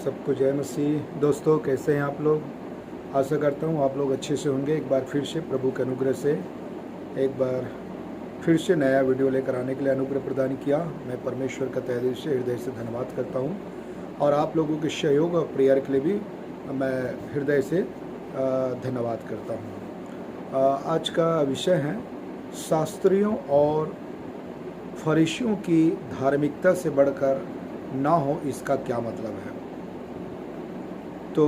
सबको जय मसीह। दोस्तों, कैसे हैं आप लोग? आशा करता हूँ आप लोग अच्छे से होंगे। एक बार फिर से प्रभु के अनुग्रह से एक बार फिर से नया वीडियो लेकर आने के लिए अनुग्रह प्रदान किया। मैं परमेश्वर का तहे दिल से हृदय से धन्यवाद करता हूँ और आप लोगों के सहयोग और प्रेयर के लिए भी मैं हृदय से धन्यवाद करता हूँ। आज का विषय है शास्त्रियों और फरीसियों की धार्मिकता से बढ़कर ना हो, इसका क्या मतलब है। तो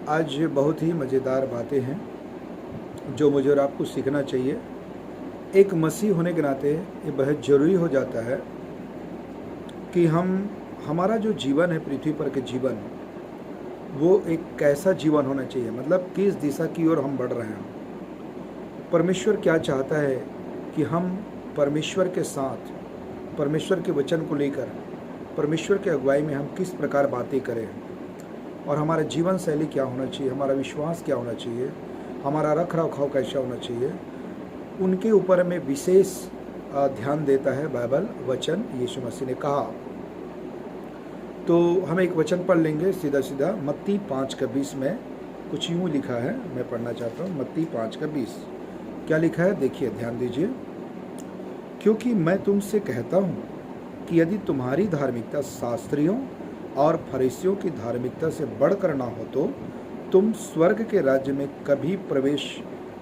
आज बहुत ही मज़ेदार बातें हैं जो मुझे और आपको सीखना चाहिए। एक मसीह होने के नाते ये बहुत ज़रूरी हो जाता है कि हमारा जो जीवन है, पृथ्वी पर के जीवन, वो एक कैसा जीवन होना चाहिए, मतलब किस दिशा की ओर हम बढ़ रहे हैं। परमेश्वर क्या चाहता है कि हम परमेश्वर के साथ, परमेश्वर के वचन को लेकर, परमेश्वर के अगुवाई में हम किस प्रकार बातें करें और हमारा जीवन शैली क्या होना चाहिए, हमारा विश्वास क्या होना चाहिए, हमारा रख रखाव कैसा होना चाहिए, उनके ऊपर में विशेष ध्यान देता है बाइबल वचन। यीशु मसीह ने कहा। तो हम एक वचन पढ़ लेंगे सीधा सीधा। मत्ती 5:20 में कुछ यूँ लिखा है, मैं पढ़ना चाहता हूँ। मत्ती 5:20 क्या लिखा है, देखिए, ध्यान दीजिए। क्योंकि मैं तुमसे कहता हूँ कि यदि तुम्हारी धार्मिकता शास्त्रियों और फरीसियों की धार्मिकता से बढ़कर ना हो तो तुम स्वर्ग के राज्य में कभी प्रवेश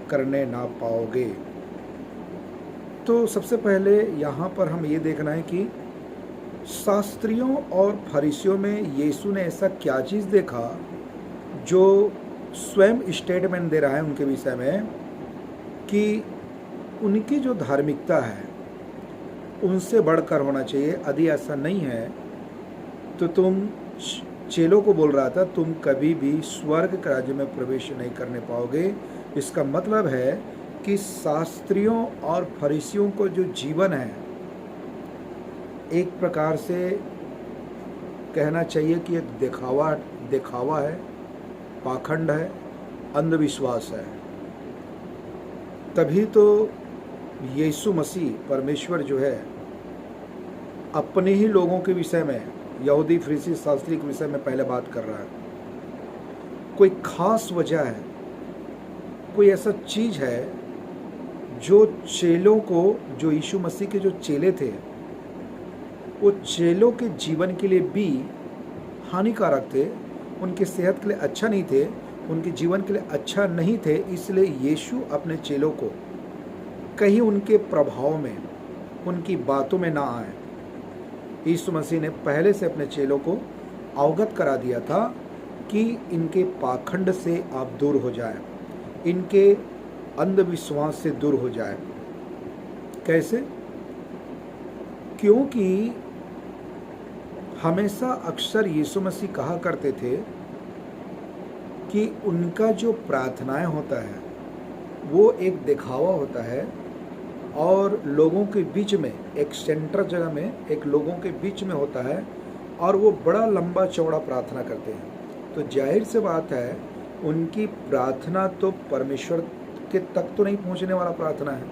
करने ना पाओगे। तो सबसे पहले यहाँ पर हम ये देखना है कि शास्त्रियों और फरीसियों में यीशु ने ऐसा क्या चीज़ देखा जो स्वयं स्टेटमेंट दे रहा है उनके विषय में कि उनकी जो धार्मिकता है उनसे बढ़कर होना चाहिए। यदि ऐसा नहीं है तो तुम, चेलों को बोल रहा था, तुम कभी भी स्वर्ग के राज्य में प्रवेश नहीं करने पाओगे। इसका मतलब है कि शास्त्रियों और फरीसियों को जो जीवन है, एक प्रकार से कहना चाहिए कि एक दिखावा है, पाखंड है, अंधविश्वास है। तभी तो यीशु मसीह परमेश्वर जो है अपने ही लोगों के विषय में, यहूदी फरीसी शास्त्री के विषय में पहले बात कर रहा है। कोई खास वजह है, कोई ऐसा चीज़ है जो चेलों को, जो यीशु मसीह के जो चेले थे, वो चेलों के जीवन के लिए भी हानिकारक थे, उनके सेहत के लिए अच्छा नहीं थे, उनके जीवन के लिए अच्छा नहीं थे। इसलिए यीशु अपने चेलों को कहीं उनके प्रभाव में, उनकी बातों में ना आए। यीशु मसीह ने पहले से अपने चेलों को अवगत करा दिया था कि इनके पाखंड से आप दूर हो जाएं, इनके अंधविश्वास से दूर हो जाएं। कैसे? क्योंकि हमेशा अक्सर यीशु मसीह कहा करते थे कि उनका जो प्रार्थनाएं होता है वो एक दिखावा होता है और लोगों के बीच में, एक सेंटर जगह में, एक लोगों के बीच में होता है और वो बड़ा लंबा चौड़ा प्रार्थना करते हैं। तो जाहिर सी बात है उनकी प्रार्थना तो परमेश्वर के तक तो नहीं पहुंचने वाला प्रार्थना है।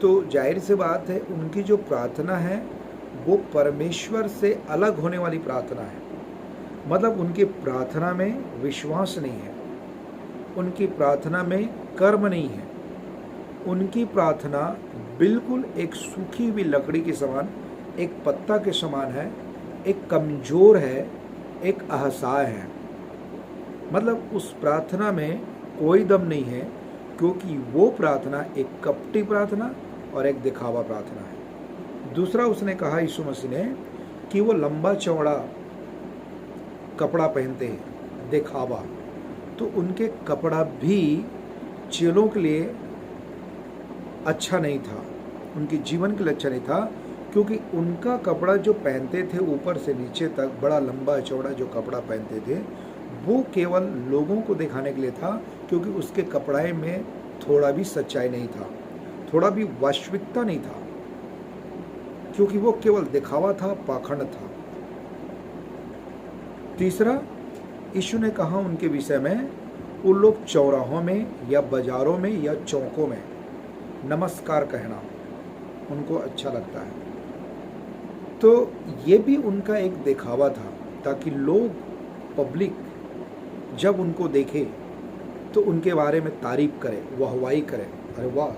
तो जाहिर सी बात है उनकी जो प्रार्थना है वो परमेश्वर से अलग होने वाली प्रार्थना है। मतलब उनकी प्रार्थना में विश्वास नहीं है, उनकी प्रार्थना में कर्म नहीं है, उनकी प्रार्थना बिल्कुल एक सूखी हुई लकड़ी के समान, एक पत्ता के समान है, एक कमज़ोर है, एक असहाय है। मतलब उस प्रार्थना में कोई दम नहीं है, क्योंकि वो प्रार्थना एक कपटी प्रार्थना और एक दिखावा प्रार्थना है। दूसरा उसने कहा, यीशु मसीह ने, कि वो लंबा चौड़ा कपड़ा पहनते हैं, दिखावा। तो उनके कपड़ा भी चेलों के लिए अच्छा नहीं था, उनके जीवन के लिए अच्छा नहीं था, क्योंकि उनका कपड़ा जो पहनते थे ऊपर से नीचे तक, बड़ा लंबा चौड़ा जो कपड़ा पहनते थे, वो केवल लोगों को दिखाने के लिए था, क्योंकि उसके कपड़े में थोड़ा भी सच्चाई नहीं था, थोड़ा भी वास्तविकता नहीं था, क्योंकि वो केवल दिखावा था, पाखंड था। तीसरा, यीशु ने कहा उनके विषय में, उन लोग चौराहों में या बाजारों में या चौकों में नमस्कार कहना उनको अच्छा लगता है। तो ये भी उनका एक दिखावा था, ताकि लोग, पब्लिक जब उनको देखे तो उनके बारे में तारीफ करे, वाहवाही करे, अरे वाह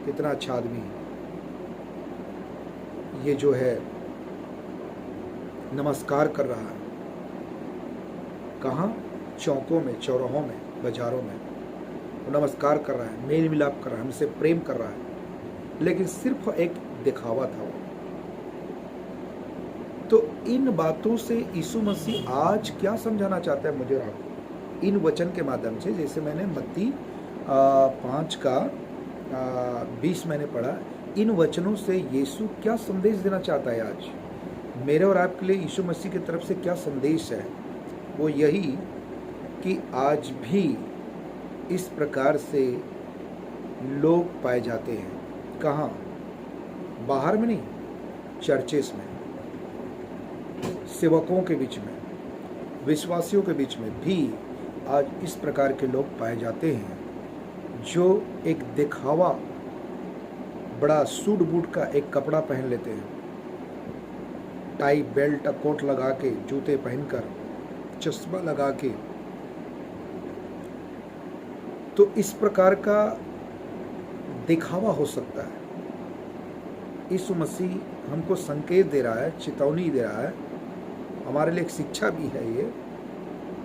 कितना अच्छा आदमी है, ये जो है नमस्कार कर रहा है। कहाँ? चौकों में, चौराहों में, बाजारों में वो नमस्कार कर रहा है, मेल मिलाप कर रहा है, हमसे प्रेम कर रहा है, लेकिन सिर्फ एक दिखावा था वो। तो इन बातों से यीशु मसीह आज क्या समझाना चाहता है मुझे और आपको, इन वचन के माध्यम से। जैसे मैंने मत्ती 5 का 20 मैंने पढ़ा, इन वचनों से यीशु क्या संदेश देना चाहता है आज मेरे और आपके लिए। यीशु मसीह की तरफ से क्या संदेश है, वो यही कि आज भी इस प्रकार से लोग पाए जाते हैं। कहाँ? बाहर में नहीं, चर्चेस में, सेवकों के बीच में, विश्वासियों के बीच में भी आज इस प्रकार के लोग पाए जाते हैं जो एक दिखावा, बड़ा सूट बूट का एक कपड़ा पहन लेते हैं, टाई बेल्ट कोट लगा के, जूते पहनकर, चश्मा लगा के। तो इस प्रकार का दिखावा हो सकता है। यीशु मसीह हमको संकेत दे रहा है, चेतावनी दे रहा है, हमारे लिए एक शिक्षा भी है ये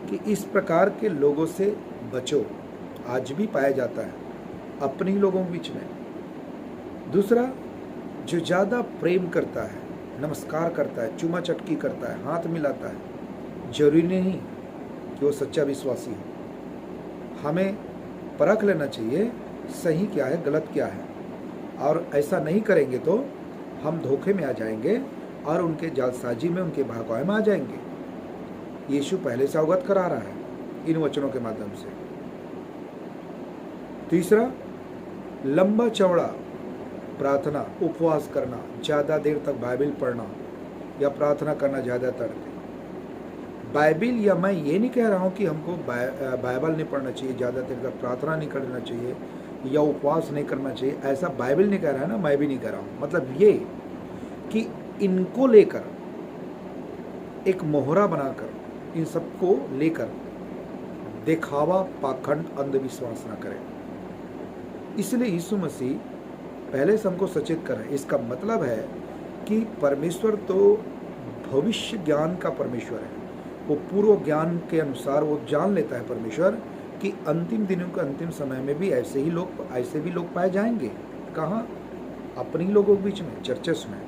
कि इस प्रकार के लोगों से बचो। आज भी पाया जाता है अपने ही लोगों के बीच में। दूसरा, जो ज़्यादा प्रेम करता है, नमस्कार करता है, चूमा चटकी करता है, हाथ मिलाता है, जरूरी नहीं कि वो सच्चा विश्वासी हो। हमें परख लेना चाहिए सही क्या है, गलत क्या है, और ऐसा नहीं करेंगे तो हम धोखे में आ जाएंगे और उनके जालसाजी में, उनके बहकावे में आ जाएंगे। यीशु पहले से अवगत करा रहा है इन वचनों के माध्यम से। तीसरा, लंबा चौड़ा प्रार्थना, उपवास करना, ज़्यादा देर तक बाइबल पढ़ना या प्रार्थना करना ज़्यादातर। बाइबल, या मैं ये नहीं कह रहा हूँ कि हमको बाइबल नहीं पढ़ना चाहिए, ज़्यादा देर तक प्रार्थना नहीं करना चाहिए या उपवास नहीं करना चाहिए, ऐसा बाइबल नहीं कह रहा है ना, मैं भी नहीं कह रहा हूँ। मतलब ये कि इनको लेकर एक मोहरा बनाकर, इन सबको लेकर दिखावा, पाखंड, अंधविश्वास ना करें। इसलिए यीशु मसीह पहले से हमको सचेत कर रहे हैं। इसका मतलब है कि परमेश्वर तो भविष्य ज्ञान का परमेश्वर है, वो पूर्व ज्ञान के अनुसार वो जान लेता है परमेश्वर कि अंतिम दिनों के अंतिम समय में भी ऐसे भी लोग पाए जाएंगे। कहाँ? अपने ही लोगों के बीच में, चर्चेस में,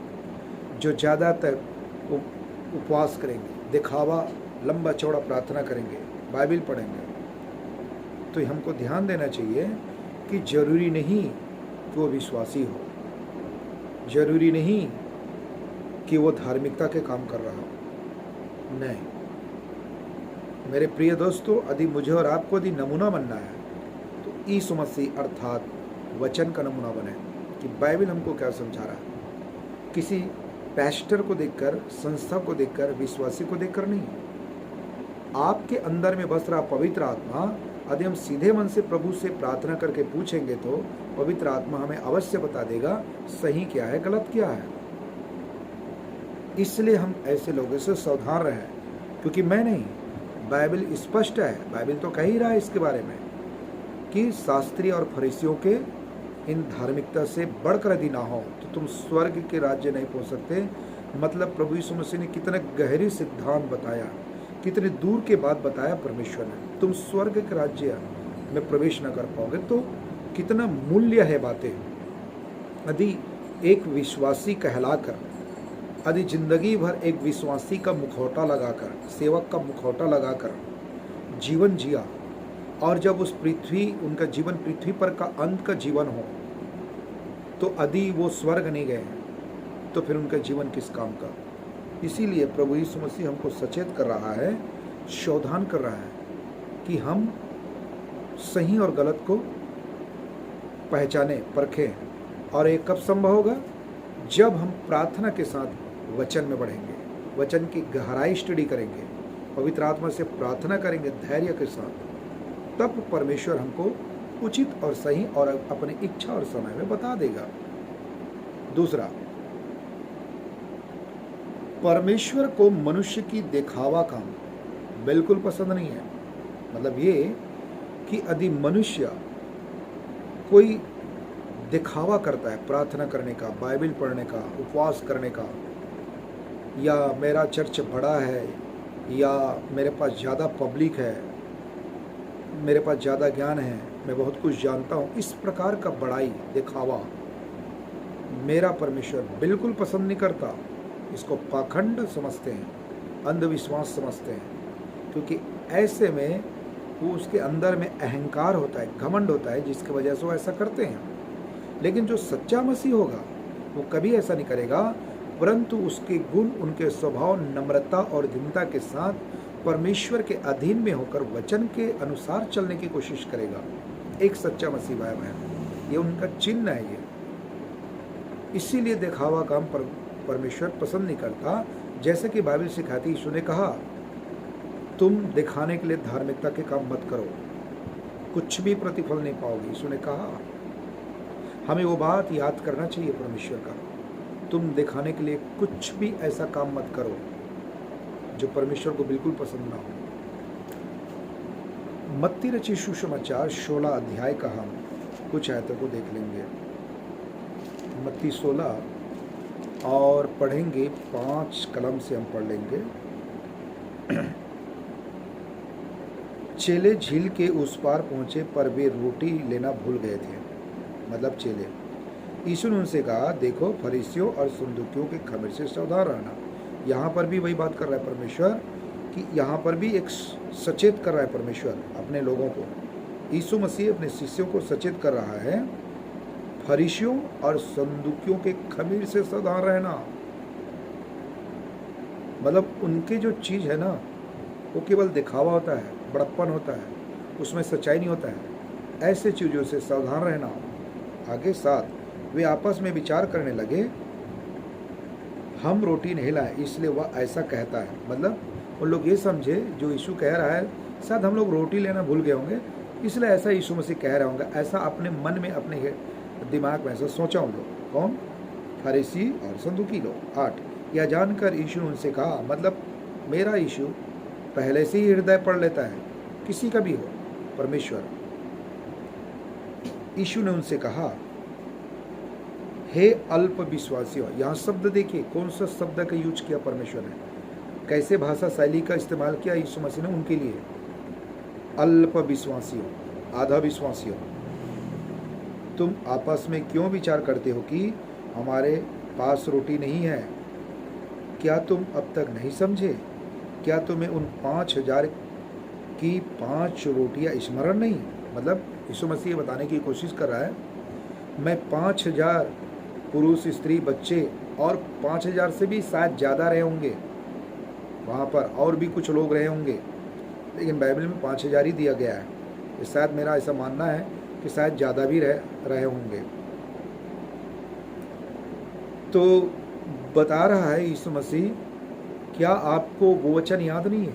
जो ज़्यादातर उपवास करेंगे, दिखावा, लंबा चौड़ा प्रार्थना करेंगे, बाइबल पढ़ेंगे। तो हमको ध्यान देना चाहिए कि जरूरी नहीं कि वो विश्वासी हो, जरूरी नहीं कि वो धार्मिकता के काम कर रहा हो। नहीं, मेरे प्रिय दोस्तों, यदि मुझे और आपको यदि नमूना बनना है तो यीशु मसीह अर्थात वचन का नमूना बने कि बाइबल हमको क्या समझा रहा है। किसी पैस्टर को देखकर, संस्था को देखकर, विश्वासी को देखकर नहीं। आपके अंदर में बस रहा पवित्र आत्मा, यदि हम सीधे मन से प्रभु से प्रार्थना करके पूछेंगे तो पवित्र आत्मा हमें अवश्य बता देगा सही क्या है, गलत क्या है। इसलिए हम ऐसे लोगों से सावधान रहें, क्योंकि मैं नहीं, बाइबल स्पष्ट है, बाइबल तो कह ही रहा है इसके बारे में कि शास्त्री और फरीसियों के इन धार्मिकता से बढ़कर यदि ना हो तो तुम स्वर्ग के राज्य नहीं पहुंच सकते। मतलब प्रभु यीशु मसीह ने कितने गहरी सिद्धांत बताया, कितने दूर के बात बताया परमेश्वर ने। तुम स्वर्ग के राज्य में प्रवेश न कर पाओगे। तो कितना मूल्य है बातें। यदि एक विश्वासी कहलाकर, यदि जिंदगी भर एक विश्वासी का मुखौटा लगाकर, सेवक का मुखौटा लगाकर जीवन जिया, और जब उस पृथ्वी, उनका जीवन पृथ्वी पर का अंत का जीवन हो, तो यदि वो स्वर्ग नहीं गए तो फिर उनका जीवन किस काम का। इसीलिए प्रभु यीशु मसीह हमको सचेत कर रहा है, सावधान कर रहा है कि हम सही और गलत को पहचाने, परखें। और ये कब संभव होगा? जब हम प्रार्थना के साथ वचन में बढ़ेंगे, वचन की गहराई स्टडी करेंगे, पवित्र आत्मा से प्रार्थना करेंगे धैर्य के साथ, तब परमेश्वर हमको उचित और सही और अपनी इच्छा और समय में बता देगा। दूसरा, परमेश्वर को मनुष्य की दिखावा काम बिल्कुल पसंद नहीं है। मतलब ये कि यदि मनुष्य कोई दिखावा करता है प्रार्थना करने का, बाइबल पढ़ने का, उपवास करने का, या मेरा चर्च बड़ा है, या मेरे पास ज़्यादा पब्लिक है, मेरे पास ज़्यादा ज्ञान है, मैं बहुत कुछ जानता हूँ, इस प्रकार का बड़ाई दिखावा मेरा परमेश्वर बिल्कुल पसंद नहीं करता। इसको पाखंड समझते हैं, अंधविश्वास समझते हैं, क्योंकि ऐसे में वो उसके अंदर में अहंकार होता है, घमंड होता है, जिसकी वजह से वो ऐसा करते हैं। लेकिन जो सच्चा मसीह होगा वो कभी ऐसा नहीं करेगा, परंतु उसके गुण, उनके स्वभाव, नम्रता और दीनता के साथ परमेश्वर के अधीन में होकर वचन के अनुसार चलने की कोशिश करेगा। एक सच्चा मसीह भाई बहन, ये उनका चिन्ह है। ये इसीलिए दिखावा काम परमेश्वर पसंद नहीं करता। जैसे कि बाइबल सिखाती, यीशु ने कहा तुम दिखाने के लिए धार्मिकता के काम मत करो, कुछ भी प्रतिफल नहीं पाओगे। यीशु ने कहा, हमें वो बात याद करना चाहिए परमेश्वर का, तुम दिखाने के लिए कुछ भी ऐसा काम मत करो जो परमेश्वर को बिल्कुल पसंद ना हो। मत्ती रचित सुसमाचार 16 अध्याय का हम कुछ आयतों को देख लेंगे। मत्ती 16 और पढ़ेंगे 5 कलम से हम पढ़ लेंगे। चेले झील के उस पार पहुंचे, पर वे रोटी लेना भूल गए थे। मतलब चेले। यीशु ने उनसे कहा, देखो फरीसियों और सदूकियों के खमीर से सावधान रहना। यहाँ पर भी वही बात कर रहा है परमेश्वर, कि यहाँ पर भी एक सचेत कर रहा है परमेश्वर अपने लोगों को। यीशु मसीह अपने शिष्यों को सचेत कर रहा है, फरीसियों और सदूकियों के खमीर से सावधान रहना। मतलब उनके जो चीज़ है ना, वो केवल दिखावा होता है, बड़प्पन होता है, उसमें सच्चाई नहीं होता है। ऐसे चीज़ों से सावधान रहना। आगे 7, वे आपस में विचार करने लगे, हम रोटी नहीं लाए इसलिए वह ऐसा कहता है। मतलब उन लोग ये समझे जो यीशु कह रहा है, शायद हम लोग रोटी लेना भूल गए होंगे, इसलिए ऐसा यीशु मसीह कह रहा होंगे। ऐसा अपने मन में, अपने दिमाग में ऐसा सोचा उन लोग। कौन? फरीसी और सदूकी लोग। 8, यह जानकर यीशु ने उनसे कहा, मतलब मेरा यीशु पहले से ही हृदय पढ़ लेता है, किसी का भी हो, परमेश्वर। यीशु ने उनसे कहा, हे अल्प विश्वासियों। यहाँ शब्द देखिए, कौन सा शब्द का यूज किया परमेश्वर ने, कैसे भाषा शैली का इस्तेमाल किया यीशु मसीह ने उनके लिए। अल्प विश्वासियों, आधा विश्वासियों, तुम आपस में क्यों विचार करते हो कि हमारे पास रोटी नहीं है? क्या तुम अब तक नहीं समझे? क्या तुम्हें उन 5000 की 5 रोटियां स्मरण नहीं? मतलब यीशु मसीह बताने की कोशिश कर रहा है, मैं 5000 पुरुष, स्त्री, बच्चे और 5000 से भी शायद ज़्यादा रहे होंगे वहाँ पर, और भी कुछ लोग रहे होंगे, लेकिन बाइबल में 5000 ही दिया गया है। ये शायद मेरा ऐसा मानना है कि शायद ज़्यादा भी रहे होंगे। तो बता रहा है यीशु मसीह, क्या आपको वो वचन याद नहीं है,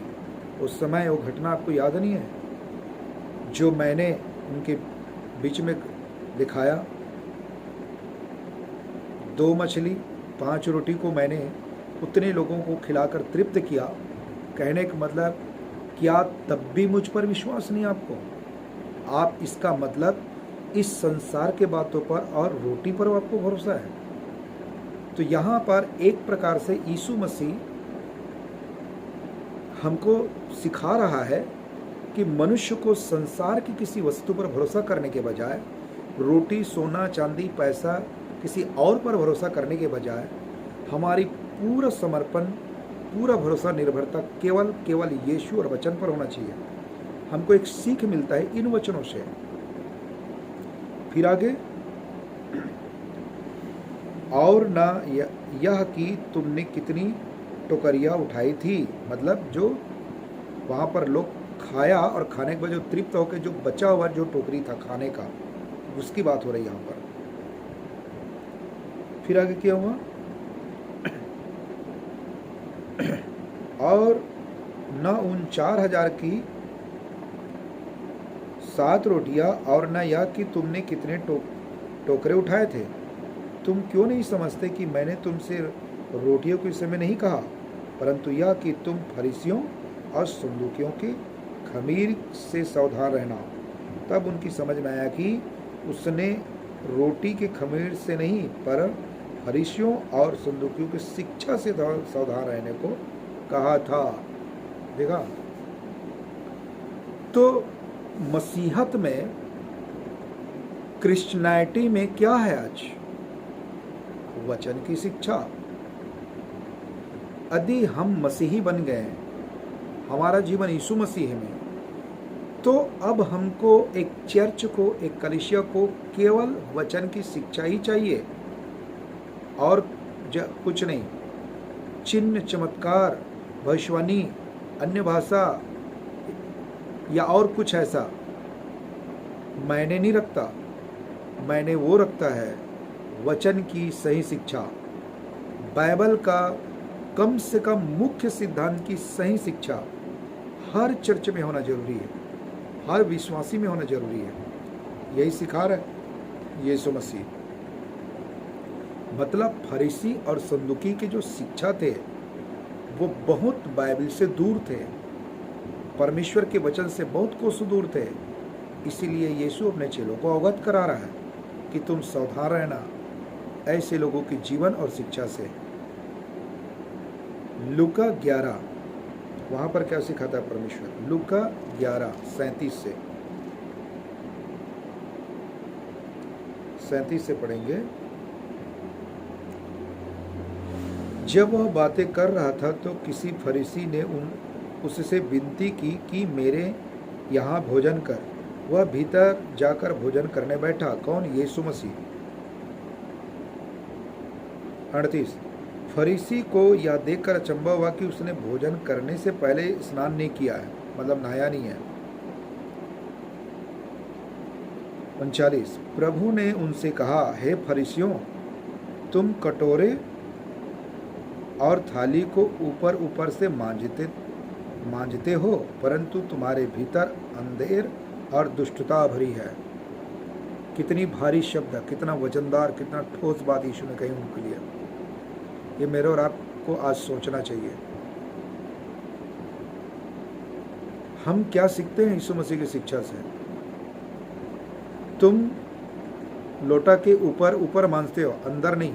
उस समय वो घटना आपको याद नहीं है जो मैंने उनके बीच में दिखाया? 2 मछली 5 रोटी को मैंने उतने लोगों को खिलाकर तृप्त किया। कहने का मतलब, क्या तब भी मुझ पर विश्वास नहीं आपको? आप इसका मतलब इस संसार के बातों पर और रोटी पर आपको भरोसा है? तो यहाँ पर एक प्रकार से यीशु मसीह हमको सिखा रहा है कि मनुष्य को संसार की किसी वस्तु पर भरोसा करने के बजाय, रोटी, सोना, चांदी, पैसा, किसी और पर भरोसा करने के बजाय हमारी पूरा समर्पण, पूरा भरोसा, निर्भरता केवल यीशु और वचन पर होना चाहिए। हमको एक सीख मिलता है इन वचनों से। फिर आगे, और ना यह कि तुमने कितनी टोकरियाँ उठाई थी। मतलब जो वहाँ पर लोग खाया और खाने के बाद जो तृप्त होकर जो बचा हुआ जो टोकरी था खाने का, उसकी बात हो रही है यहाँ पर। फिर आगे क्या हुआ, और न उन 4000 की 7 रोटियां, और न यह कि तुमने कितने टोकरे उठाए थे। तुम क्यों नहीं समझते कि मैंने तुमसे रोटियों के विषय में नहीं कहा, परंतु यह कि तुम फरीसियों और सदूकियों के खमीर से सावधान रहना। तब उनकी समझ में आया कि उसने रोटी के खमीर से नहीं पर फरीसियों और सदूकियों की शिक्षा से सावधान रहने को कहा था। देखा, तो मसीहत में, क्रिश्चियनिटी में क्या है आज? वचन की शिक्षा। यदि हम मसीही बन गए, हमारा जीवन यीशु मसीह में, तो अब हमको एक चर्च को, एक कलीसिया को केवल वचन की शिक्षा ही चाहिए और कुछ नहीं। चिन्ह, चमत्कार, भविष्यवाणी, अन्य भाषा या और कुछ ऐसा मैंने नहीं रखता। मैंने वो रखता है वचन की सही शिक्षा, बाइबल का कम से कम मुख्य सिद्धांत की सही शिक्षा हर चर्च में होना जरूरी है, हर विश्वासी में होना जरूरी है। यही सिखा रहा है यीशु मसीह। मतलब फरीसी और सदूकी के जो शिक्षा थे वो बहुत बाइबल से दूर थे, परमेश्वर के वचन से बहुत कोस दूर थे। इसीलिए यीशु अपने चेलों को अवगत करा रहा है कि तुम सावधान रहना ऐसे लोगों के जीवन और शिक्षा से। लूका 11, वहां पर क्या सिखाता है परमेश्वर? लूका 11:37 से पढ़ेंगे। जब वह बातें कर रहा था तो किसी फरीसी ने उससे विनती की कि मेरे यहाँ भोजन कर। वह भीतर जाकर भोजन करने बैठा। कौन? यीशु मसीह। 38, फरीसी को यह देखकर अचंभा हुआ कि उसने भोजन करने से पहले स्नान नहीं किया है, मतलब नहाया नहीं है। 39, प्रभु ने उनसे कहा, हे फरीसियों, तुम कटोरे और थाली को ऊपर ऊपर से मांजते हो, परंतु तुम्हारे भीतर अंधेर और दुष्टता भरी है। कितनी भारी शब्द है, कितना वजनदार, कितना ठोस बात यीशु ने कही उनके लिए। ये मेरे और आपको आज सोचना चाहिए। हम क्या सीखते हैं यीशु मसीह की शिक्षा से? तुम लोटा के ऊपर ऊपर मांजते हो, अंदर नहीं।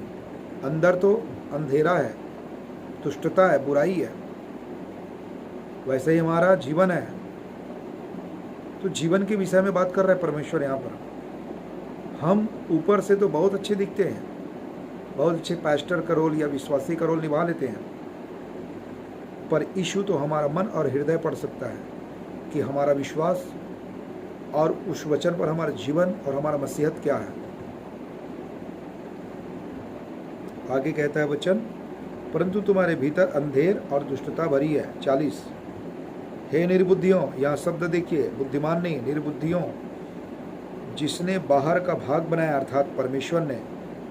अंदर तो अंधेरा है, दुष्टता है, बुराई है। वैसे ही हमारा जीवन है। तो जीवन के विषय में बात कर रहा है परमेश्वर यहाँ पर। हम ऊपर से तो बहुत अच्छे दिखते हैं, बहुत अच्छे पास्टर का रोल या विश्वासी का रोल निभा लेते हैं, पर यीशु तो हमारा मन और हृदय पढ़ सकता है कि हमारा विश्वास और उस वचन पर हमारा जीवन और हमारा मसीहत क्या है। आगे कहता है वचन, परंतु तुम्हारे भीतर अंधेर और दुष्टता भरी है। 40, हे निर्बुद्धियों, यहाँ शब्द देखिए, बुद्धिमान नहीं, निर्बुद्धियों, जिसने बाहर का भाग बनाया अर्थात परमेश्वर ने,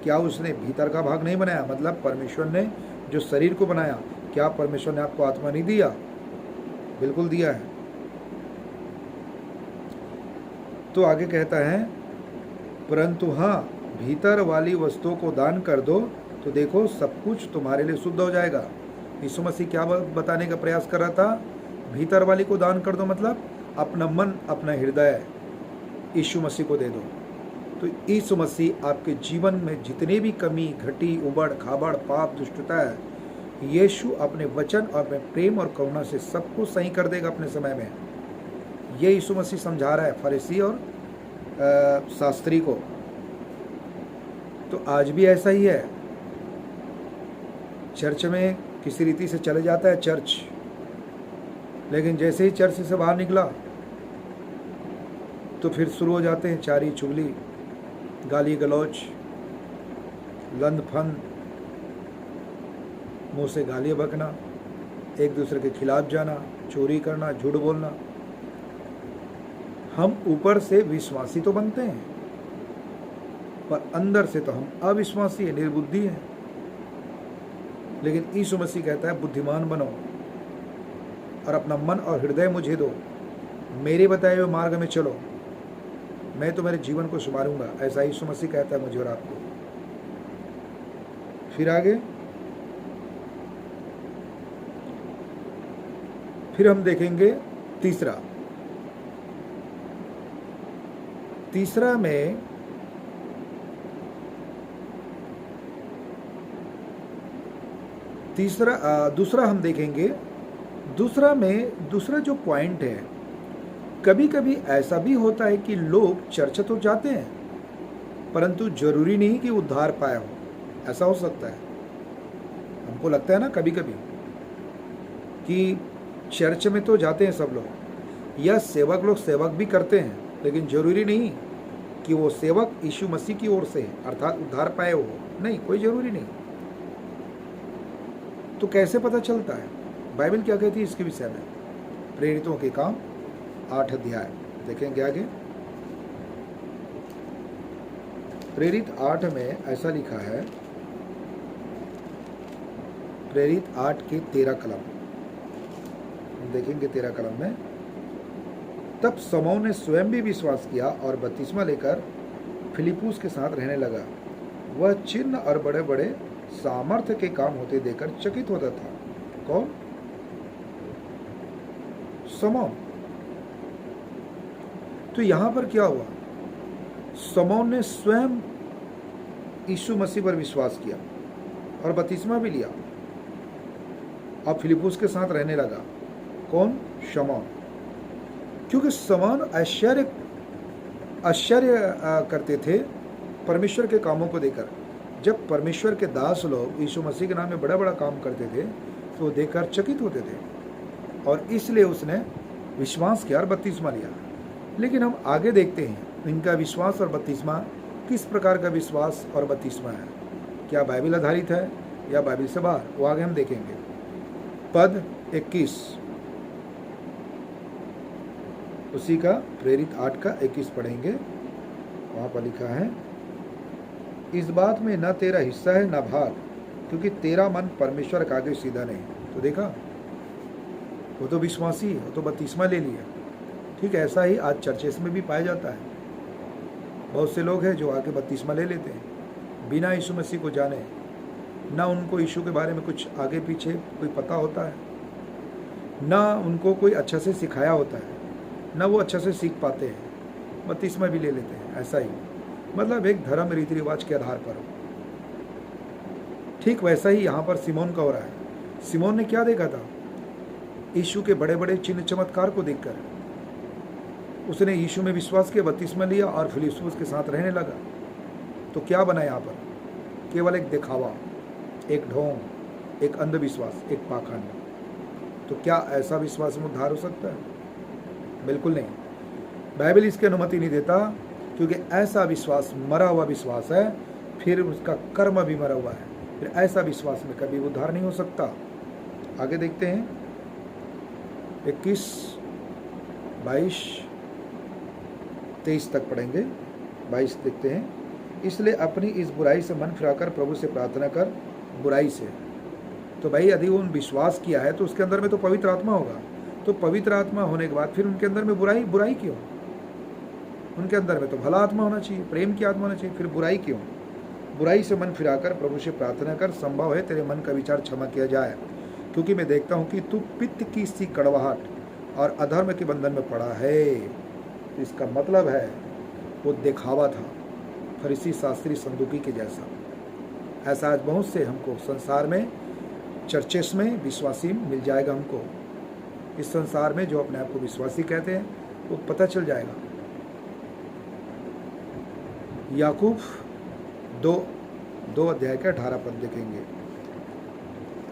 क्या उसने भीतर का भाग नहीं बनाया? मतलब परमेश्वर ने जो शरीर को बनाया, क्या परमेश्वर ने आपको आत्मा नहीं दिया? बिल्कुल दिया है। तो आगे कहता है, परंतु हाँ, भीतर वाली वस्तुओं को दान कर दो तो देखो सब कुछ तुम्हारे लिए शुद्ध हो जाएगा। यीशु मसीह क्या बताने का प्रयास कर रहा था? भीतर वाली को दान कर दो, मतलब अपना मन, अपना हृदय यीशु मसीह को दे दो। तो यीशु मसीह आपके जीवन में जितने भी कमी, घटी, उबड़ खाबड़, पाप, दुष्टता है, यीशु अपने वचन और अपने प्रेम और करुणा से सब कुछ सही कर देगा अपने समय में। ये यीशु मसीह समझा रहा है फरीसी और शास्त्री को। तो आज भी ऐसा ही है। चर्च में किसी रीति से चले जाता है चर्च, लेकिन जैसे ही चर्च से बाहर निकला तो फिर शुरू हो जाते हैं चारी चुगली, गाली गलौज, लंद फंद, मुंह से गालियाँ बकना, एक दूसरे के खिलाफ जाना, चोरी करना, झूठ बोलना। हम ऊपर से विश्वासी तो बनते हैं, पर अंदर से तो हम अविश्वासी है, निर्बुद्धि है। लेकिन यीशु मसीह कहता है, बुद्धिमान बनो और अपना मन और हृदय मुझे दो, मेरे बताए हुए मार्ग में चलो, मैं तुम्हारे जीवन को संभालूंगा। ऐसा यीशु मसीह कहता है मुझे और आपको। फिर आगे फिर हम देखेंगे तीसरा में दूसरा हम देखेंगे। दूसरा जो पॉइंट है, कभी कभी ऐसा भी होता है कि लोग चर्च तो जाते हैं परंतु जरूरी नहीं कि उद्धार पाया हो। ऐसा हो सकता है, हमको लगता है ना कभी कभी कि चर्च में तो जाते हैं सब लोग, या लोग सेवक भी करते हैं, लेकिन जरूरी नहीं कि वो सेवक यीशु मसीह की ओर से अर्थात उद्धार पाए हो। नहीं, कोई जरूरी नहीं। तो कैसे पता चलता है? बाइबल क्या कहती है इसके विषय में? प्रेरितों के काम 8 अध्याय देखेंगे आगे। प्रेरित 8 में ऐसा लिखा है, प्रेरित 8 के 13 कलम हम देखेंगे। 13 कलम में, तब समौन ने स्वयं भी विश्वास किया और बपतिस्मा लेकर फिलिप्पुस के साथ रहने लगा। वह चिन्ह और बड़े बड़े सामर्थ्य के काम होते देखकर चकित होता था। कौन? समौन। तो यहां पर क्या हुआ? समौन ने स्वयं यीशु मसीह पर विश्वास किया और बपतिस्मा भी लिया और फिलिप्पुस के साथ रहने लगा। कौन? शमौन। क्योंकि समौन आश्चर्य करते थे परमेश्वर के कामों को देखकर। जब परमेश्वर के दास लोग यीशु मसीह के नाम में बड़ा बड़ा काम करते थे तो देखकर चकित होते थे, और इसलिए उसने विश्वास किया और बपतिस्मा लिया। लेकिन हम आगे देखते हैं इनका विश्वास और बपतिस्मा किस प्रकार का विश्वास और बपतिस्मा है। क्या बाइबल आधारित है या बाइबल से बाहर? वो आगे हम देखेंगे। पद 21 उसी का प्रेरित 8 का 21 पढ़ेंगे। वहाँ पर लिखा है, इस बात में न तेरा हिस्सा है न भाग, क्योंकि तेरा मन परमेश्वर के आगे सीधा नहीं। तो देखा, वो तो विश्वासी है, वो तो बपतिस्मा ले लिया। ठीक है, ऐसा ही आज चर्चेस में भी पाया जाता है। बहुत से लोग हैं जो आके बपतिस्मा ले लेते हैं बिना यीशु मसीह को जाने, ना उनको यीशु के बारे में कुछ आगे पीछे कोई पता होता है, ना उनको कोई अच्छा से सिखाया होता है, ना वो अच्छा से सीख पाते हैं, बपतिस्मा भी ले लेते हैं। ऐसा ही मतलब एक धर्म रीति रिवाज के आधार पर। ठीक वैसा ही यहाँ पर सिमोन का हो रहा है। सिमोन ने क्या देखा था? यीशु के बड़े बड़े चिन्ह चमत्कार को देखकर उसने यीशु में विश्वास किया, बपतिस्मा लिया और फिलिप्पुस के साथ रहने लगा। तो क्या बना यहाँ पर? केवल एक दिखावा, एक ढोंग, एक अंधविश्वास, एक पाखंड। तो क्या ऐसा विश्वास में उद्धार हो सकता है? बिल्कुल नहीं। बाइबल इसकी अनुमति नहीं देता, क्योंकि ऐसा विश्वास मरा हुआ विश्वास है, फिर उसका कर्म भी मरा हुआ है। फिर ऐसा विश्वास में कभी उद्धार नहीं हो सकता। आगे देखते हैं 21, 22, 23 तक पढ़ेंगे। 22 देखते हैं, इसलिए अपनी इस बुराई से मन फिराकर प्रभु से प्रार्थना कर बुराई से। तो भाई यदि उन विश्वास किया है तो उसके अंदर में तो पवित्र आत्मा होगा। तो पवित्र आत्मा होने के बाद फिर उनके अंदर में बुराई क्यों? उनके अंदर में तो भला आत्मा होना चाहिए, प्रेम की आत्मा होना चाहिए, फिर बुराई क्यों? बुराई से मन फिराकर प्रभु से प्रार्थना कर, संभव है तेरे मन का विचार क्षमा किया जाए, क्योंकि मैं देखता हूँ कि तू पित्त की सी कड़वाहट और अधर्म के बंधन में पड़ा है। इसका मतलब है वो दिखावा था, फरीसी शास्त्री संदूकी के जैसा। ऐसा आज बहुत से हमको संसार में चर्चेस में विश्वासी मिल जाएगा। हमको इस संसार में जो अपने आप को विश्वासी कहते हैं वो पता चल जाएगा। याकूब 2 अध्याय का 18 पद देखेंगे।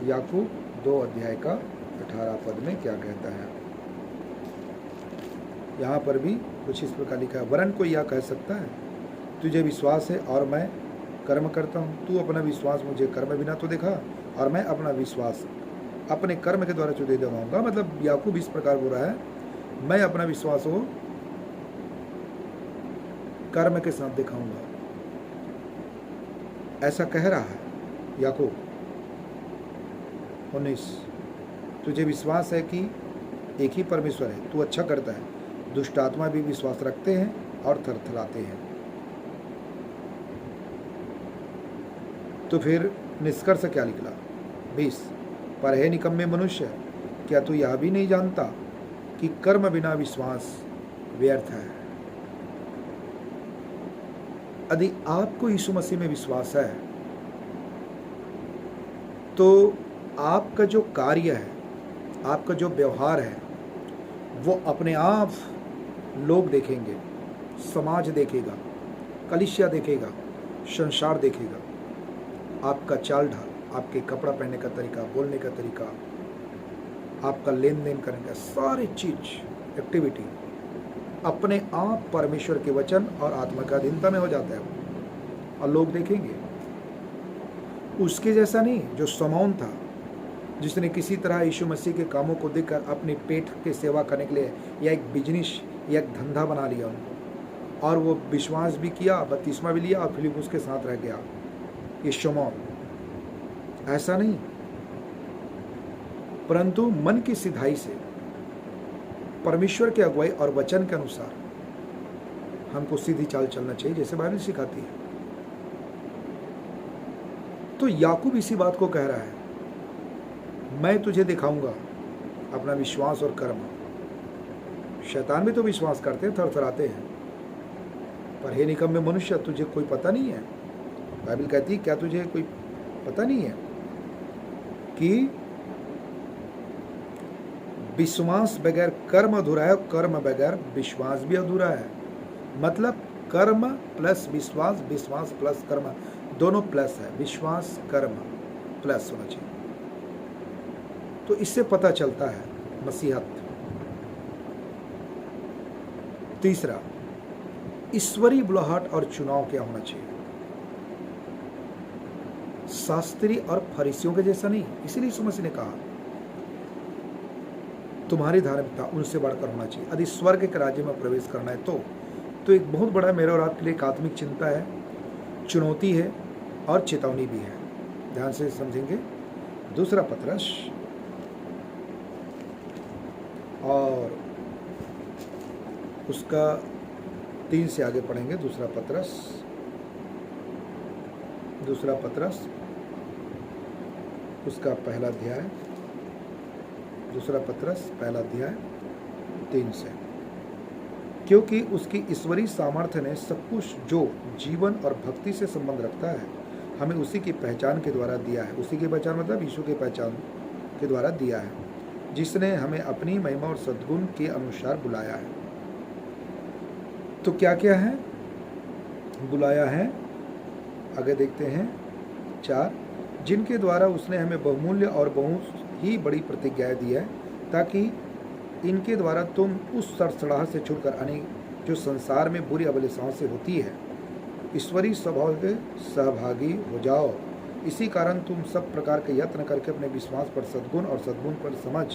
याकूब 2 अध्याय का 18 पद में क्या कहता है? यहाँ पर भी कुछ इस प्रकार लिखा है, वरन कोई यह कह सकता है तुझे विश्वास है और मैं कर्म करता हूँ। तू अपना विश्वास मुझे कर्म बिना तो दिखा, और मैं अपना विश्वास अपने कर्म के द्वारा तुझे दिखाऊंगा। मतलब याकूब इस प्रकार बोल रहा है, मैं अपना विश्वास हो कर्म के साथ दिखाऊंगा। ऐसा कह रहा है याकूब 19, तुझे विश्वास है कि एक ही परमेश्वर है, तू अच्छा करता है। दुष्ट आत्मा भी विश्वास रखते हैं और थरथराते हैं। तो फिर निष्कर्ष क्या निकला? 20, पर हे निकम्मे मनुष्य, क्या तू यह भी नहीं जानता कि कर्म बिना विश्वास व्यर्थ है? यदि आपको यीशु मसीह में विश्वास है तो आपका जो कार्य है, आपका जो व्यवहार है, वो अपने आप लोग देखेंगे, समाज देखेगा, कलीसिया देखेगा, संसार देखेगा। आपका चाल ढाल, आपके कपड़ा पहनने का तरीका, बोलने का तरीका, आपका लेन देन करने का सारी चीज, एक्टिविटी अपने आप परमेश्वर के वचन और आत्मा का अधीनता में हो जाता है और लोग देखेंगे। उसके जैसा नहीं जो शमौन था, जिसने किसी तरह यीशु मसीह के कामों को देखकर अपने पेट की सेवा करने के लिए या एक बिजनेस या एक धंधा बना लिया उनको, और वो विश्वास भी किया, बपतिस्मा भी लिया और फिलिप्पुस के साथ रह गया। ये शमौन ऐसा नहीं, परंतु मन की सिधाई से परमेश्वर के अगुवाई और वचन के अनुसार हमको सीधी चाल चलना चाहिए, जैसे बाइबल सिखाती है। तो याकूब इसी बात को कह रहा है, मैं तुझे दिखाऊंगा अपना विश्वास और कर्म। शैतान भी तो विश्वास करते हैं, थरथराते हैं, पर हे निकम्मे मनुष्य, तुझे कोई पता नहीं है। बाइबल कहती है, क्या तुझे कोई पता नहीं है कि विश्वास बगैर कर्म अधूरा है, कर्म बगैर विश्वास भी अधूरा है। मतलब कर्म प्लस विश्वास, विश्वास प्लस कर्म, दोनों प्लस है। विश्वास कर्म प्लस होना चाहिए। तो इससे पता चलता है मसीहत। तीसरा, ईश्वरीय बुलाहट और चुनाव क्या होना चाहिए? शास्त्री और फरीसियों के जैसा नहीं। इसीलिए यीशु मसीह ने कहा तुम्हारी धार्मिकता उनसे बढ़कर होना चाहिए। यदि स्वर्ग के राज्य में प्रवेश करना है तो एक बहुत बड़ा मेरे और आपके लिए एक आत्मिक चिंता है, चुनौती है और चेतावनी भी है। ध्यान से समझेंगे। दूसरा पत्रस और उसका 3 से आगे पढ़ेंगे। दूसरा पत्रस उसका पहला अध्याय, दूसरा पत्रस पहला अध्याय 3 से। क्योंकि उसकी ईश्वरीय सामर्थ्य ने सब कुछ जो जीवन और भक्ति से संबंध रखता है हमें उसी की पहचान के द्वारा दिया है। उसी की पहचान मतलब यीशु की पहचान के द्वारा दिया है, जिसने हमें अपनी महिमा और सद्गुण के अनुसार बुलाया है। तो क्या क्या है बुलाया है? आगे देखते हैं 4, जिनके द्वारा उसने हमें बहुमूल्य और बहुत ही बड़ी प्रतिज्ञाएं दी है, ताकि इनके द्वारा तुम उस सड़सड़ाहट से छूटकर अनेक जो संसार में बुरी अभिलाषाओं से होती है, ईश्वरीय स्वभाव के सहभागी हो जाओ। इसी कारण तुम सब प्रकार के यत्न करके अपने विश्वास पर सद्गुण और सद्गुण पर समझ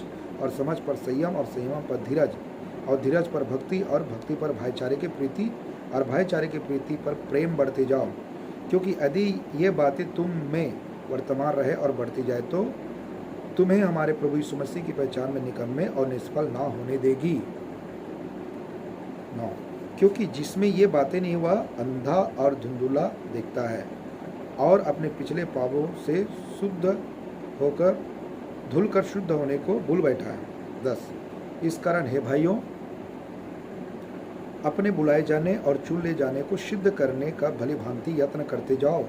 और समझ पर संयम और संयम पर धीरज और धीरज पर भक्ति और भक्ति पर भाईचारे की प्रीति और भाईचारे की प्रीति पर प्रेम बढ़ते जाओ। क्योंकि यदि ये बातें तुम में वर्तमान रहे और बढ़ती जाए तो तुम्हें हमारे प्रभु यीशु मसीह की पहचान में निकम्मे और निष्फल ना होने देगी। 9, क्योंकि जिसमें ये बातें नहीं हुआ अंधा और धुंधुला देखता है और अपने पिछले पापों से शुद्ध होकर धुलकर शुद्ध होने को भूल बैठा है। 10, इस कारण हे भाइयों, अपने बुलाए जाने और चुन ले जाने को सिद्ध करने का भली भांति यत्न करते जाओ,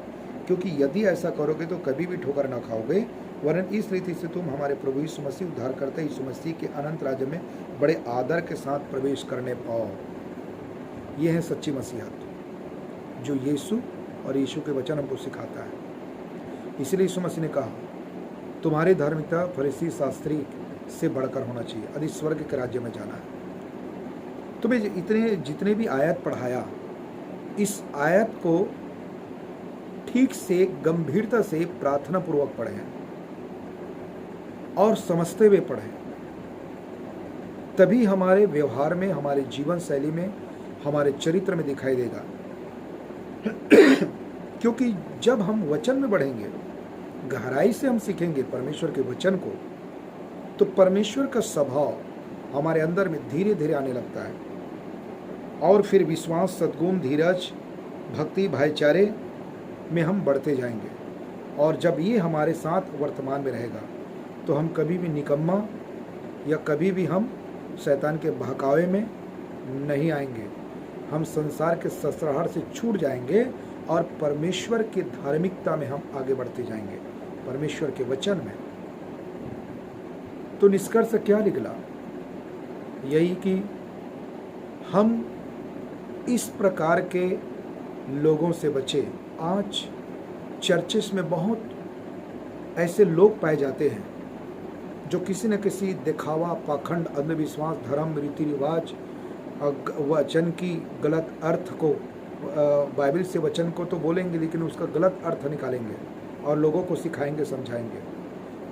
क्योंकि यदि ऐसा करोगे तो कभी भी ठोकर न खाओगे, वरन इस रीति से तुम हमारे प्रभु यीशु मसीह उद्धार करते यीशु मसीह के अनंत राज्य में बड़े आदर के साथ प्रवेश करने पाओ। ये है सच्ची मसीहत, जो यीशु और यीशु के वचन हमको सिखाता है। इसलिए यीशु मसीह ने कहा तुम्हारी धार्मिकता फरीसी शास्त्री से बढ़कर होना चाहिए यदि स्वर्ग के राज्य में जाना है। तुम्हें जितने भी आयत पढ़ाया, इस आयत को ठीक से गंभीरता से प्रार्थना पूर्वक पढ़ें और समझते हुए पढ़ें, तभी हमारे व्यवहार में, हमारे जीवन शैली में, हमारे चरित्र में दिखाई देगा। क्योंकि जब हम वचन में बढ़ेंगे, गहराई से हम सीखेंगे परमेश्वर के वचन को, तो परमेश्वर का स्वभाव हमारे अंदर में धीरे धीरे आने लगता है और फिर विश्वास, सद्गुण, धीरज, भक्ति, भाईचारे में हम बढ़ते जाएंगे। और जब ये हमारे साथ वर्तमान में रहेगा तो हम कभी भी निकम्मा या कभी भी हम शैतान के बहकावे में नहीं आएंगे। हम संसार के ससराहट से छूट जाएंगे और परमेश्वर की धार्मिकता में हम आगे बढ़ते जाएंगे, परमेश्वर के वचन में। तो निष्कर्ष क्या निकला? यही कि हम इस प्रकार के लोगों से बचे। आज चर्चेस में बहुत ऐसे लोग पाए जाते हैं जो किसी न किसी दिखावा, पाखंड, अंधविश्वास, धर्म, रीति रिवाज, वचन की गलत अर्थ को, बाइबल से वचन को तो बोलेंगे लेकिन उसका गलत अर्थ निकालेंगे और लोगों को सिखाएंगे, समझाएंगे।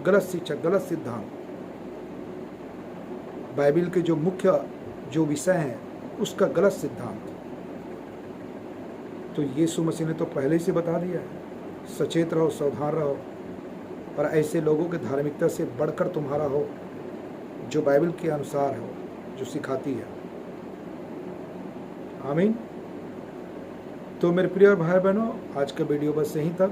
गलत शिक्षा, गलत सिद्धांत, बाइबल के जो मुख्य जो विषय हैं उसका गलत सिद्धांत। तो यीशु मसीह ने तो पहले ही से बता दिया है, सचेत रहो, सावधान रहो, और ऐसे लोगों की धार्मिकता से बढ़कर तुम्हारा हो जो बाइबल के अनुसार हो, जो सिखाती है। आमीन। तो मेरे प्रिय भाई बहनों, आज का वीडियो बस यहीं तक।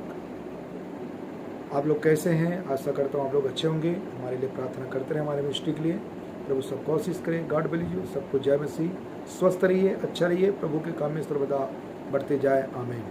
आप लोग कैसे हैं? आशा करता हूँ आप लोग अच्छे होंगे। हमारे लिए प्रार्थना करते रहे, हमारे मिनिस्ट्री के लिए। प्रभु सब कोशिश करें। God bless you. सबको जय मसीह। स्वस्थ रहिए, अच्छा रहिए, प्रभु के काम में सर्वदा बढ़ते जाए। आमीन।